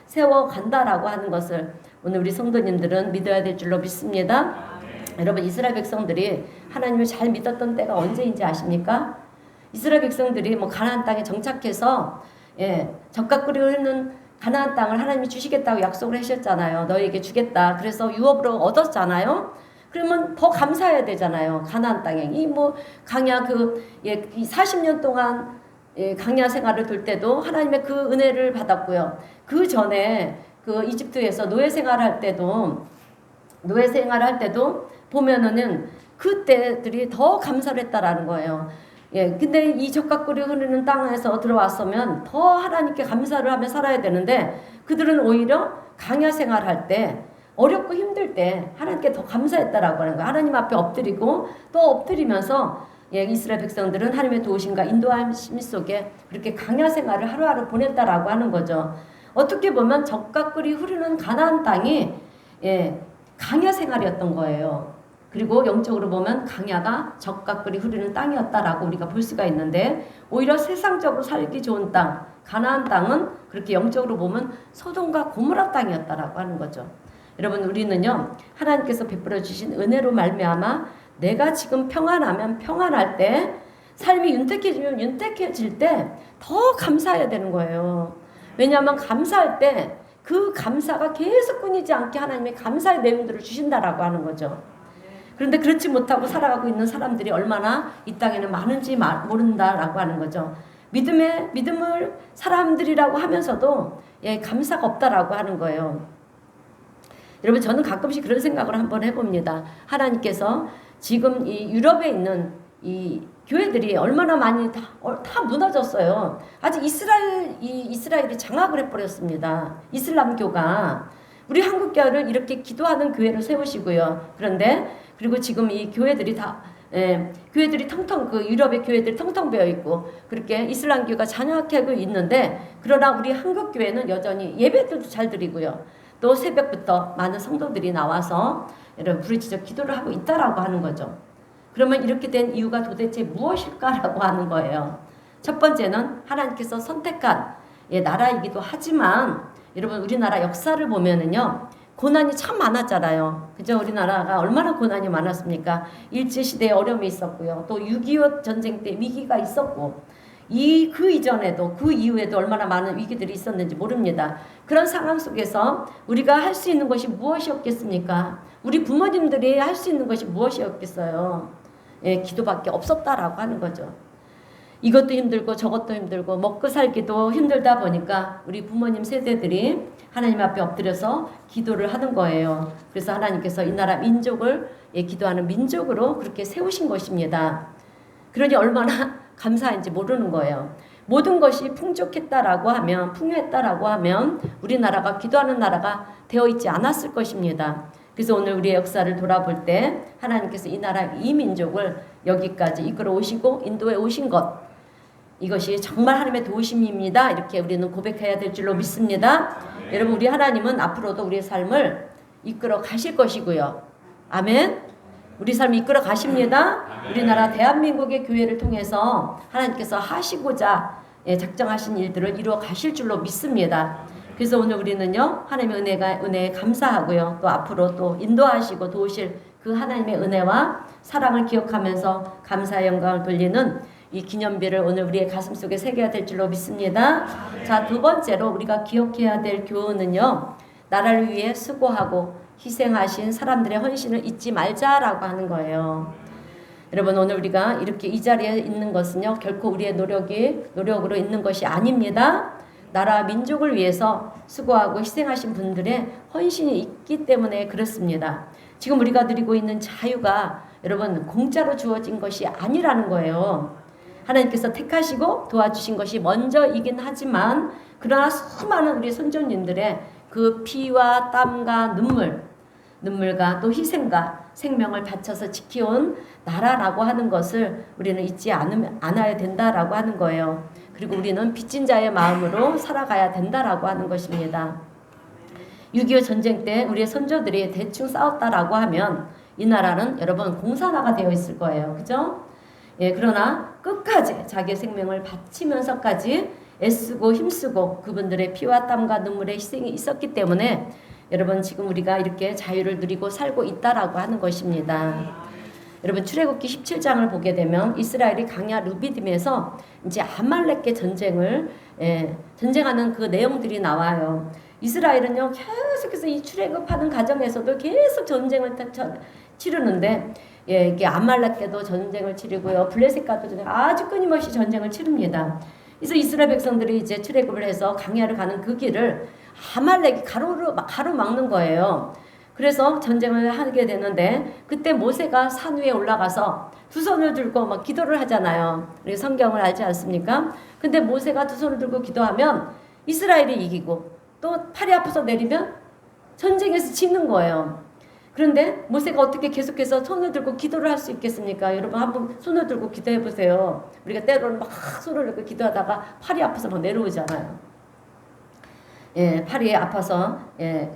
세워간다라고 하는 것을 오늘 우리 성도님들은 믿어야 될 줄로 믿습니다. 여러분 이스라엘 백성들이 하나님을 잘 믿었던 때가 언제인지 아십니까? 이스라엘 백성들이 뭐 가나안 땅에 정착해서 젓가 끓이고 흐르는 가나안 땅을 하나님이 주시겠다고 약속을 하셨잖아요. 너에게 주겠다. 그래서 유업으로 얻었잖아요. 그러면 더 감사해야 되잖아요. 가나안 땅에 이 뭐 강야 이 40년 동안 강야 생활을 돌 때도 하나님의 그 은혜를 받았고요. 그 전에 그 이집트에서 노예 생활할 때도 보면은 그때들이 더 감사를 했다라는 거예요. 근데 이 젓가 끓이 흐르는 땅에서 들어왔으면 더 하나님께 감사를 하며 살아야 되는데 그들은 오히려 강야 생활할 때 어렵고 힘들 때 하나님께 더 감사했다라고 하는 거예요. 하나님 앞에 엎드리고 또 엎드리면서 이스라엘 백성들은 하나님의 도우심과 인도하심 속에 그렇게 강야 생활을 하루하루 보냈다라고 하는 거죠. 어떻게 보면 젓가 끓이 흐르는 가나안 땅이 강야 생활이었던 거예요. 그리고 영적으로 보면 강야가 젓가 끓이 흐르는 땅이었다라고 우리가 볼 수가 있는데 오히려 세상적으로 살기 좋은 땅 가나안 땅은 그렇게 영적으로 보면 소돔과 고모라 땅이었다라고 하는 거죠. 여러분 우리는요 하나님께서 베풀어 주신 은혜로 말미암아 내가 지금 평안하면 평안할 때 삶이 윤택해지면 윤택해질 때 더 감사해야 되는 거예요. 왜냐하면 감사할 때 그 감사가 계속 끊이지 않게 하나님의 감사의 내용들을 주신다라고 하는 거죠. 그런데 그렇지 못하고 살아가고 있는 사람들이 얼마나 이 땅에는 많은지 모른다라고 하는 거죠. 믿음을 사람들이라고 하면서도 감사가 없다라고 하는 거예요. 여러분 저는 가끔씩 그런 생각을 한번 해봅니다. 하나님께서 지금 이 유럽에 있는 이 교회들이 얼마나 많이 다 무너졌어요. 아직 이스라엘이 장악을 해버렸습니다. 이슬람교가 우리 한국 교회를 이렇게 기도하는 교회를 세우시고요. 그리고 지금 이 교회들이 교회들이 텅텅 유럽의 교회들이 텅텅 비어 있고 그렇게 이슬람교가 장악하고 있는데 그러나 우리 한국 교회는 여전히 예배들도 잘 드리고요. 또 새벽부터 많은 성도들이 나와서 여러분 부르짖어 기도를 하고 있다라고 하는 거죠. 그러면 이렇게 된 이유가 도대체 무엇일까라고 하는 거예요. 첫 번째는 하나님께서 선택한 나라이기도 하지만 여러분 우리나라 역사를 보면은요 고난이 참 많았잖아요. 그죠? 우리나라가 얼마나 고난이 많았습니까? 일제시대에 어려움이 있었고요. 또 6.25 전쟁 때 위기가 있었고 그 이전에도 그 이후에도 얼마나 많은 위기들이 있었는지 모릅니다. 그런 상황 속에서 우리가 할 수 있는 것이 무엇이었겠습니까? 우리 부모님들이 할 수 있는 것이 무엇이었겠어요? 기도밖에 없었다라고 하는 거죠. 이것도 힘들고 저것도 힘들고 먹고 살기도 힘들다 보니까 우리 부모님 세대들이 하나님 앞에 엎드려서 기도를 하는 거예요. 그래서 하나님께서 이 나라 민족을 기도하는 민족으로 그렇게 세우신 것입니다. 그러니 얼마나 감사한지 모르는 거예요. 모든 것이 풍족했다라고 하면, 풍요했다라고 하면 우리나라가 기도하는 나라가 되어 있지 않았을 것입니다. 그래서 오늘 우리의 역사를 돌아볼 때 하나님께서 이 나라, 이 민족을 여기까지 이끌어 오시고 인도해 오신 것, 이것이 정말 하나님의 도우심입니다. 이렇게 우리는 고백해야 될 줄로 믿습니다. 여러분, 우리 하나님은 앞으로도 우리의 삶을 이끌어 가실 것이고요. 아멘. 우리 삶을 이끌어 가십니다. 우리나라 대한민국의 교회를 통해서 하나님께서 하시고자 작정하신 일들을 이루어 가실 줄로 믿습니다. 그래서 오늘 우리는요, 하나님의 은혜에 감사하고요. 또 앞으로 또 인도하시고 도우실 그 하나님의 은혜와 사랑을 기억하면서 감사의 영광을 돌리는 이 기념비를 오늘 우리의 가슴 속에 새겨야 될 줄로 믿습니다. 자, 두 번째로 우리가 기억해야 될 교훈은요, 나라를 위해 수고하고 희생하신 사람들의 헌신을 잊지 말자라고 하는 거예요. 여러분, 오늘 우리가 이렇게 이 자리에 있는 것은요, 결코 우리의 노력으로 있는 것이 아닙니다. 나라 민족을 위해서 수고하고 희생하신 분들의 헌신이 있기 때문에 그렇습니다. 지금 우리가 누리고 있는 자유가 여러분 공짜로 주어진 것이 아니라는 거예요. 하나님께서 택하시고 도와주신 것이 먼저이긴 하지만 그러나 수많은 우리 선조님들의 그 피와 땀과 눈물과 또 희생과 생명을 바쳐서 지켜온 나라라고 하는 것을 우리는 잊지 않아야 된다라고 하는 거예요. 그리고 우리는 빚진 자의 마음으로 살아가야 된다라고 하는 것입니다. 6.25 전쟁 때 우리의 선조들이 대충 싸웠다라고 하면 이 나라는 여러분 공산화가 되어 있을 거예요. 그죠? 그러나 끝까지 자기의 생명을 바치면서까지 애쓰고 힘쓰고 그분들의 피와 땀과 눈물의 희생이 있었기 때문에 여러분 지금 우리가 이렇게 자유를 누리고 살고 있다라고 하는 것입니다. 여러분 출애굽기 17장을 보게 되면 이스라엘이 강야 르비딤에서 이제 아말렉과 전쟁하는 그 내용들이 나와요. 이스라엘은요 계속해서 이 출애굽하는 과정에서도 계속 전쟁을 치르는데 이게 아말렉과도 전쟁을 치르고요, 블레셋과도 아주 끊임없이 전쟁을 치릅니다. 그래서 이스라엘 백성들이 이제 출애굽을 해서 강야를 가는 그 길을 아말렉이 가로막는 거예요. 그래서 전쟁을 하게 되는데 그때 모세가 산 위에 올라가서 두 손을 들고 막 기도를 하잖아요. 우리 성경을 알지 않습니까? 근데 모세가 두 손을 들고 기도하면 이스라엘이 이기고 또 팔이 아파서 내리면 전쟁에서 지는 거예요. 그런데 모세가 어떻게 계속해서 손을 들고 기도를 할 수 있겠습니까? 여러분 한번 손을 들고 기도해 보세요. 우리가 때로는 막 손을 들고 기도하다가 팔이 아파서 막 내려오잖아요. 팔이 아파서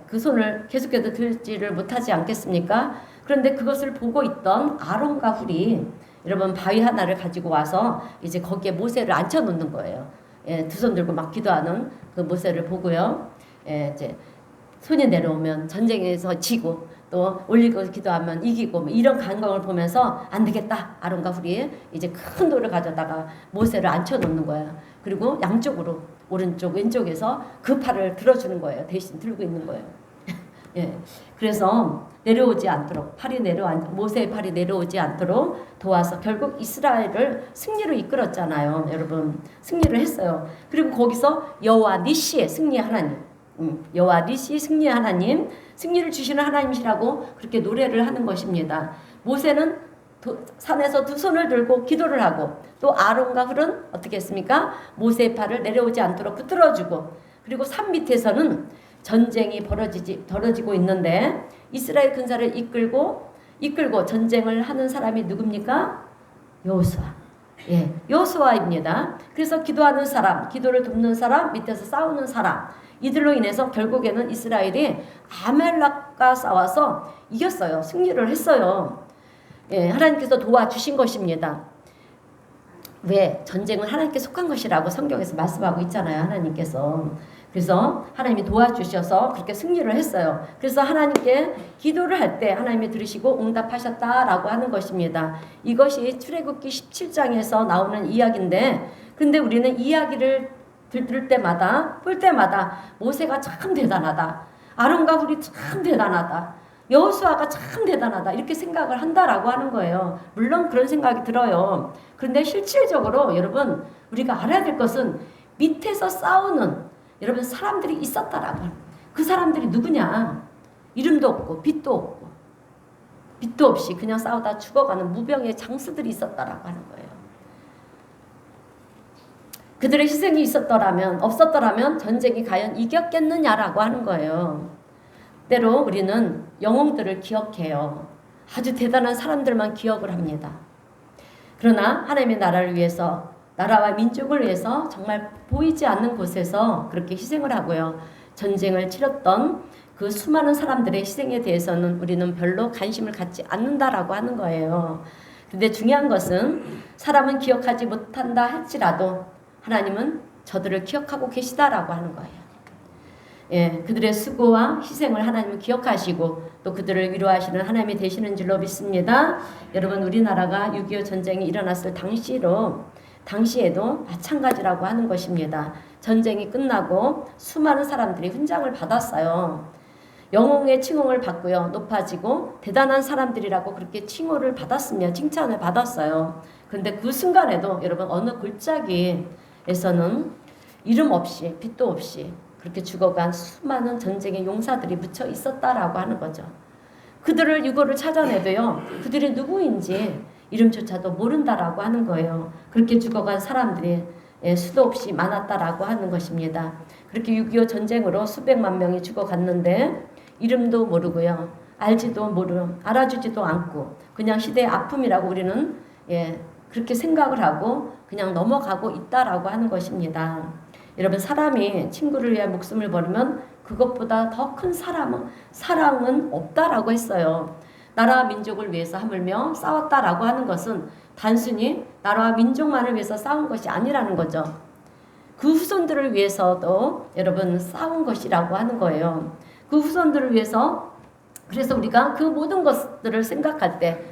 그 손을 계속해서 들지를 못하지 않겠습니까? 그런데 그것을 보고 있던 아론과 훌이 여러분 바위 하나를 가지고 와서 이제 거기에 모세를 앉혀놓는 거예요. 두 손 들고 막 기도하는 그 모세를 보고요. 이제 손이 내려오면 전쟁에서 지고 또 올리고 기도하면 이기고 뭐 이런 간광을 보면서 안 되겠다. 아론과 훌이 이제 큰 돌을 가져다가 모세를 앉혀놓는 거예요. 그리고 양쪽으로 오른쪽 왼쪽에서 그 팔을 들어주는 거예요. 대신 들고 있는 거예요. 그래서 내려오지 않도록 모세의 팔이 내려오지 않도록 도와서 결국 이스라엘을 승리로 이끌었잖아요. 여러분 승리를 했어요. 그리고 거기서 여호와 니시의 승리 하나님, 여호와 니시 승리의 하나님, 승리를 주시는 하나님이시라고 그렇게 노래를 하는 것입니다. 모세는 산에서 두 손을 들고 기도를 하고 또 아론과 훌은 어떻게 했습니까? 모세의 팔을 내려오지 않도록 붙들어주고, 그리고 산 밑에서는 전쟁이 벌어지고 있는데 이스라엘 군사를 이끌고 전쟁을 하는 사람이 누굽니까? 여호수아. 여호수아입니다. 그래서 기도하는 사람, 기도를 돕는 사람, 밑에서 싸우는 사람, 이들로 인해서 결국에는 이스라엘이 아말렉과 싸워서 이겼어요. 승리를 했어요. 하나님께서 도와주신 것입니다. 왜? 전쟁은 하나님께 속한 것이라고 성경에서 말씀하고 있잖아요. 하나님께서. 그래서 하나님이 도와주셔서 그렇게 승리를 했어요. 그래서 하나님께 기도를 할 때 하나님이 들으시고 응답하셨다라고 하는 것입니다. 이것이 출애굽기 17장에서 나오는 이야기인데, 근데 우리는 이야기를 들을 때마다 볼 때마다 모세가 참 대단하다, 아론과 훌이 참 대단하다, 여호수아가 참 대단하다 이렇게 생각을 한다라고 하는 거예요. 물론 그런 생각이 들어요. 그런데 실질적으로 여러분 우리가 알아야 될 것은 밑에서 싸우는 여러분 사람들이 있었다라고 하는 거예요. 그 사람들이 누구냐? 이름도 없고 빛도 없이 그냥 싸우다 죽어가는 무병의 장수들이 있었다라고 하는 거예요. 그들의 희생이 없었더라면 전쟁이 과연 이겼겠느냐라고 하는 거예요. 때로 우리는 영웅들을 기억해요. 아주 대단한 사람들만 기억을 합니다. 그러나 하나님의 나라를 위해서, 나라와 민족을 위해서 정말 보이지 않는 곳에서 그렇게 희생을 하고요. 전쟁을 치렀던 그 수많은 사람들의 희생에 대해서는 우리는 별로 관심을 갖지 않는다라고 하는 거예요. 근데 중요한 것은 사람은 기억하지 못한다 할지라도 하나님은 저들을 기억하고 계시다라고 하는 거예요. 예, 그들의 수고와 희생을 하나님은 기억하시고 또 그들을 위로하시는 하나님이 되시는 줄로 믿습니다. 여러분 우리나라가 6.25 전쟁이 일어났을 당시에도 마찬가지라고 하는 것입니다. 전쟁이 끝나고 수많은 사람들이 훈장을 받았어요. 영웅의 칭호를 받고요. 높아지고 대단한 사람들이라고 그렇게 칭호를 받았으며 칭찬을 받았어요. 그런데 그 순간에도 여러분 어느 골짜기에서는 이름 없이 빛도 없이 그렇게 죽어간 수많은 전쟁의 용사들이 묻혀 있었다라고 하는 거죠. 그들을 유고를 찾아내도요. 그들이 누구인지 이름조차도 모른다라고 하는 거예요. 그렇게 죽어간 사람들이 수도 없이 많았다라고 하는 것입니다. 그렇게 6.25 전쟁으로 수백만 명이 죽어갔는데 이름도 모르고요. 알아주지도 않고 그냥 시대의 아픔이라고 우리는 그렇게 생각을 하고 그냥 넘어가고 있다라고 하는 것입니다. 여러분 사람이 친구를 위해 목숨을 버리면 그것보다 더 큰 사랑은 없다라고 했어요. 나라와 민족을 위해서 하물며 싸웠다라고 하는 것은 단순히 나라와 민족만을 위해서 싸운 것이 아니라는 거죠. 그 후손들을 위해서도 여러분 싸운 것이라고 하는 거예요. 그 후손들을 위해서 그래서 우리가 그 모든 것들을 생각할 때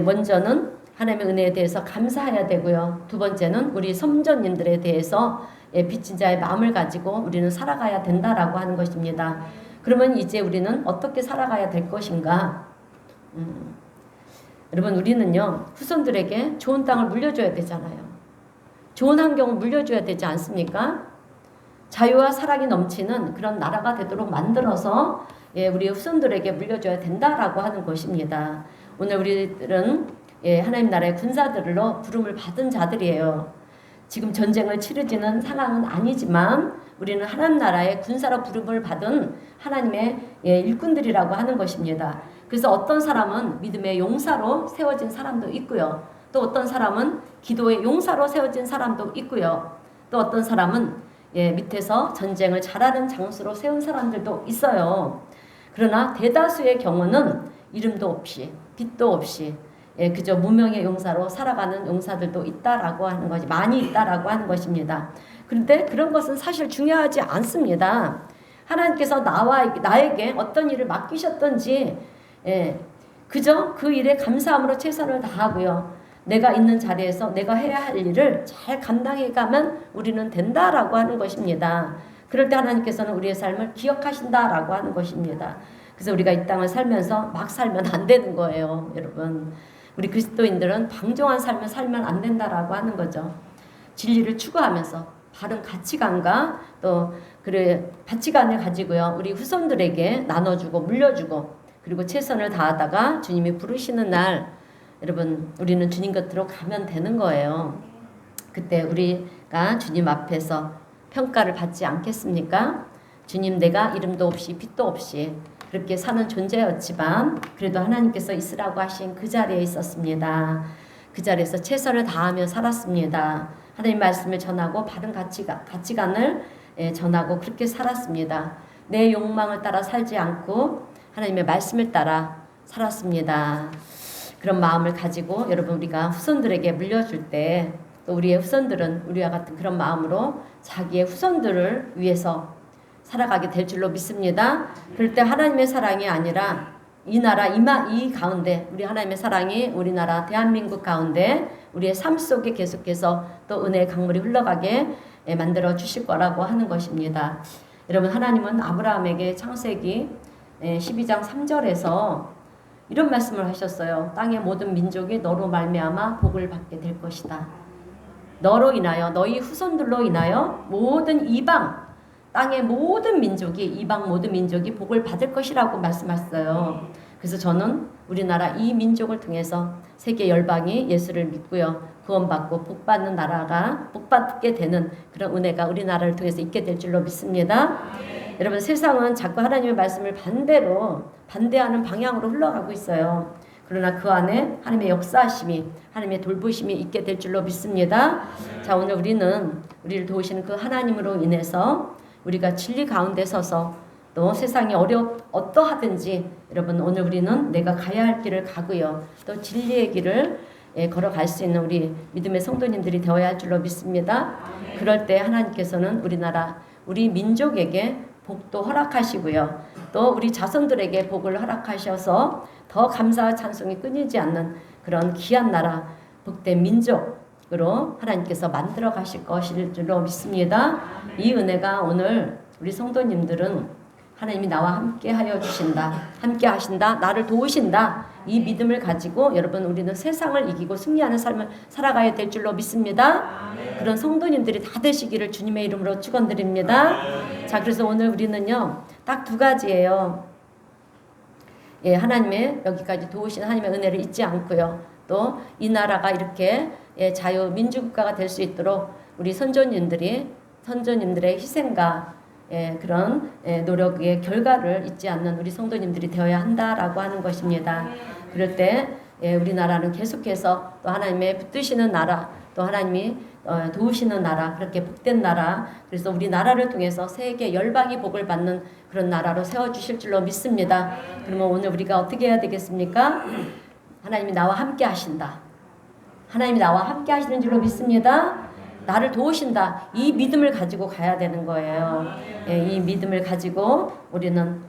먼저는 하나님의 은혜에 대해서 감사해야 되고요. 두 번째는 우리 선조님들에 대해서 빚진 자의 마음을 가지고 우리는 살아가야 된다라고 하는 것입니다. 그러면 이제 우리는 어떻게 살아가야 될 것인가? 여러분 우리는요 후손들에게 좋은 땅을 물려줘야 되잖아요. 좋은 환경을 물려줘야 되지 않습니까? 자유와 사랑이 넘치는 그런 나라가 되도록 만들어서 우리 후손들에게 물려줘야 된다라고 하는 것입니다. 오늘 우리들은 하나님 나라의 군사들로 부름을 받은 자들이에요. 지금 전쟁을 치르지는 상황은 아니지만 우리는 하나님 나라의 군사로 부름을 받은 하나님의 일꾼들이라고 하는 것입니다. 그래서 어떤 사람은 믿음의 용사로 세워진 사람도 있고요. 또 어떤 사람은 기도의 용사로 세워진 사람도 있고요. 또 어떤 사람은 밑에서 전쟁을 잘하는 장수로 세운 사람들도 있어요. 그러나 대다수의 경우는 이름도 없이 빛도 없이 그저 무명의 용사로 살아가는 용사들도 있다라고 하는 것이 많이 있다라고 하는 것입니다. 그런데 그런 것은 사실 중요하지 않습니다. 하나님께서 나에게 어떤 일을 맡기셨던지 그저 그 일에 감사함으로 최선을 다하고요. 내가 있는 자리에서 내가 해야 할 일을 잘 감당해가면 우리는 된다라고 하는 것입니다. 그럴 때 하나님께서는 우리의 삶을 기억하신다라고 하는 것입니다. 그래서 우리가 이 땅을 살면서 막 살면 안 되는 거예요, 여러분. 우리 그리스도인들은 방종한 삶을 살면 안 된다라고 하는 거죠. 진리를 추구하면서 바른 가치관과 또 가치관을 가지고요. 우리 후손들에게 나눠주고 물려주고 그리고 최선을 다하다가 주님이 부르시는 날 여러분 우리는 주님 곁으로 가면 되는 거예요. 그때 우리가 주님 앞에서 평가를 받지 않겠습니까? 주님 내가 이름도 없이 빛도 없이 그렇게 사는 존재였지만 그래도 하나님께서 있으라고 하신 그 자리에 있었습니다. 그 자리에서 최선을 다하며 살았습니다. 하나님 말씀을 전하고 바른 가치관을 전하고 그렇게 살았습니다. 내 욕망을 따라 살지 않고 하나님의 말씀을 따라 살았습니다. 그런 마음을 가지고 여러분 우리가 후손들에게 물려줄 때 또 우리의 후손들은 우리와 같은 그런 마음으로 자기의 후손들을 위해서 살아가게 될 줄로 믿습니다. 그럴 때 하나님의 사랑이 아니라 이 나라 이 가운데 우리 하나님의 사랑이 우리나라 대한민국 가운데 우리의 삶 속에 계속해서 또 은혜의 강물이 흘러가게 만들어 주실 거라고 하는 것입니다. 여러분 하나님은 아브라함에게 창세기 12장 3절에서 이런 말씀을 하셨어요. 땅의 모든 민족이 너로 말미암아 복을 받게 될 것이다. 너로 인하여 너희 후손들로 인하여 모든 이방 땅의 모든 민족이 이방 모든 민족이 복을 받을 것이라고 말씀하셨어요. 그래서 저는 우리나라 이 민족을 통해서 세계 열방이 예수를 믿고요. 구원받고 복받는 나라가 복받게 되는 그런 은혜가 우리나라를 통해서 있게 될 줄로 믿습니다. 여러분 세상은 자꾸 하나님의 말씀을 반대하는 방향으로 흘러가고 있어요. 그러나 그 안에 하나님의 역사하심이 하나님의 돌보심이 있게 될 줄로 믿습니다. 자, 오늘 우리는 우리를 도우시는 그 하나님으로 인해서 우리가 진리 가운데 서서 또 세상이 어떠하든지 여러분 오늘 우리는 내가 가야 할 길을 가고요. 또 진리의 길을 걸어갈 수 있는 우리 믿음의 성도님들이 되어야 할 줄로 믿습니다. 그럴 때 하나님께서는 우리나라 우리 민족에게 복도 허락하시고요. 또 우리 자손들에게 복을 허락하셔서 더 감사와 찬송이 끊이지 않는 그런 귀한 나라 복된 민족으로 하나님께서 만들어 가실 것일 줄로 믿습니다. 이 은혜가 오늘 우리 성도님들은 하나님이 나와 함께 하여 주신다. 함께 하신다. 나를 도우신다. 이 믿음을 가지고 여러분 우리는 세상을 이기고 승리하는 삶을 살아가야 될 줄로 믿습니다. 그런 성도님들이 다 되시기를 주님의 이름으로 축원드립니다. 자, 그래서 오늘 우리는요. 딱 두 가지예요. 하나님의 여기까지 도우신 하나님의 은혜를 잊지 않고요. 또 이 나라가 이렇게 자유 민주국가가 될 수 있도록 우리 선조님들의 희생과 그런 노력의 결과를 잊지 않는 우리 성도님들이 되어야 한다라고 하는 것입니다. 그럴 때 우리나라는 계속해서 또 하나님의 붙드시는 나라, 또 하나님이 도우시는 나라, 그렇게 복된 나라, 그래서 우리 나라를 통해서 세계 열방이 복을 받는 그런 나라로 세워주실 줄로 믿습니다. 그러면 오늘 우리가 어떻게 해야 되겠습니까? 하나님이 나와 함께 하신다. 하나님이 나와 함께 하시는 줄로 믿습니다. 나를 도우신다. 이 믿음을 가지고 가야 되는 거예요. 이 믿음을 가지고 우리는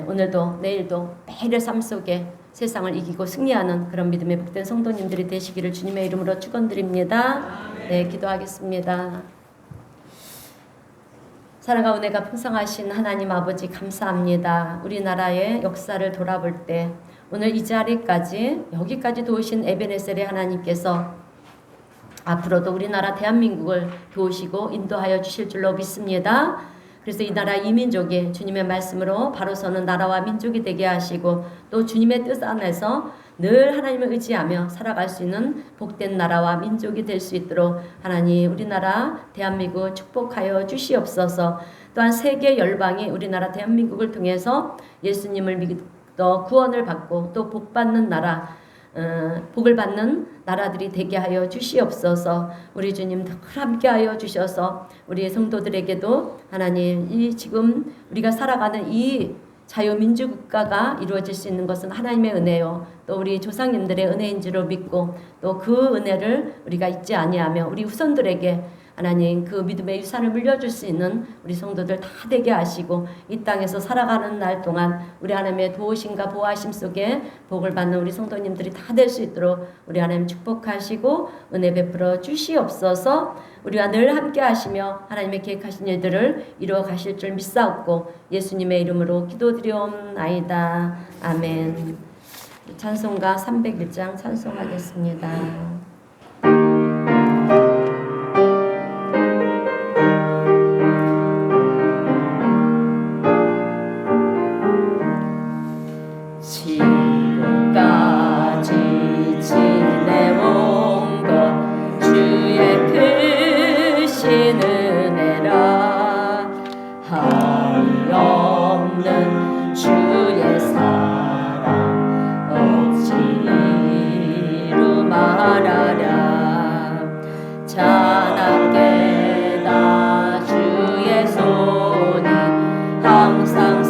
오늘도 내일도 매일의 삶 속에 세상을 이기고 승리하는 그런 믿음의 복된 성도님들이 되시기를 주님의 이름으로 축원드립니다. 네, 기도하겠습니다. 사랑과 은혜가 풍성하신 하나님 아버지 감사합니다. 우리나라의 역사를 돌아볼 때 오늘 이 자리까지 여기까지 도우신 에베네셀의 하나님께서 앞으로도 우리나라 대한민국을 도우시고 인도하여 주실 줄로 믿습니다. 그래서 이 나라 이민족이 주님의 말씀으로 바로 서는 나라와 민족이 되게 하시고 또 주님의 뜻 안에서 늘 하나님을 의지하며 살아갈 수 있는 복된 나라와 민족이 될 수 있도록 하나님 우리나라 대한민국을 축복하여 주시옵소서. 또한 세계 열방이 우리나라 대한민국을 통해서 예수님을 믿어 구원을 받고 또 복받는 나라 복을 받는 나라들이 되게 하여 주시옵소서. 우리 주님 늘 함께 하여 주셔서 우리 성도들에게도 하나님 이 지금 우리가 살아가는 이 자유민주국가가 이루어질 수 있는 것은 하나님의 은혜요. 또 우리 조상님들의 은혜인 줄로 믿고 또 그 은혜를 우리가 잊지 아니하며 우리 후손들에게 하나님 그 믿음의 유산을 물려줄 수 있는 우리 성도들 다 되게 하시고 이 땅에서 살아가는 날 동안 우리 하나님의 도우심과 보호하심 속에 복을 받는 우리 성도님들이 다 될 수 있도록 우리 하나님 축복하시고 은혜 베풀어 주시옵소서. 우리와 늘 함께 하시며 하나님의 계획하신 일들을 이루어 가실 줄 믿사옵고 예수님의 이름으로 기도드리옵나이다. 아멘. 찬송가 301장 찬송하겠습니다. 항상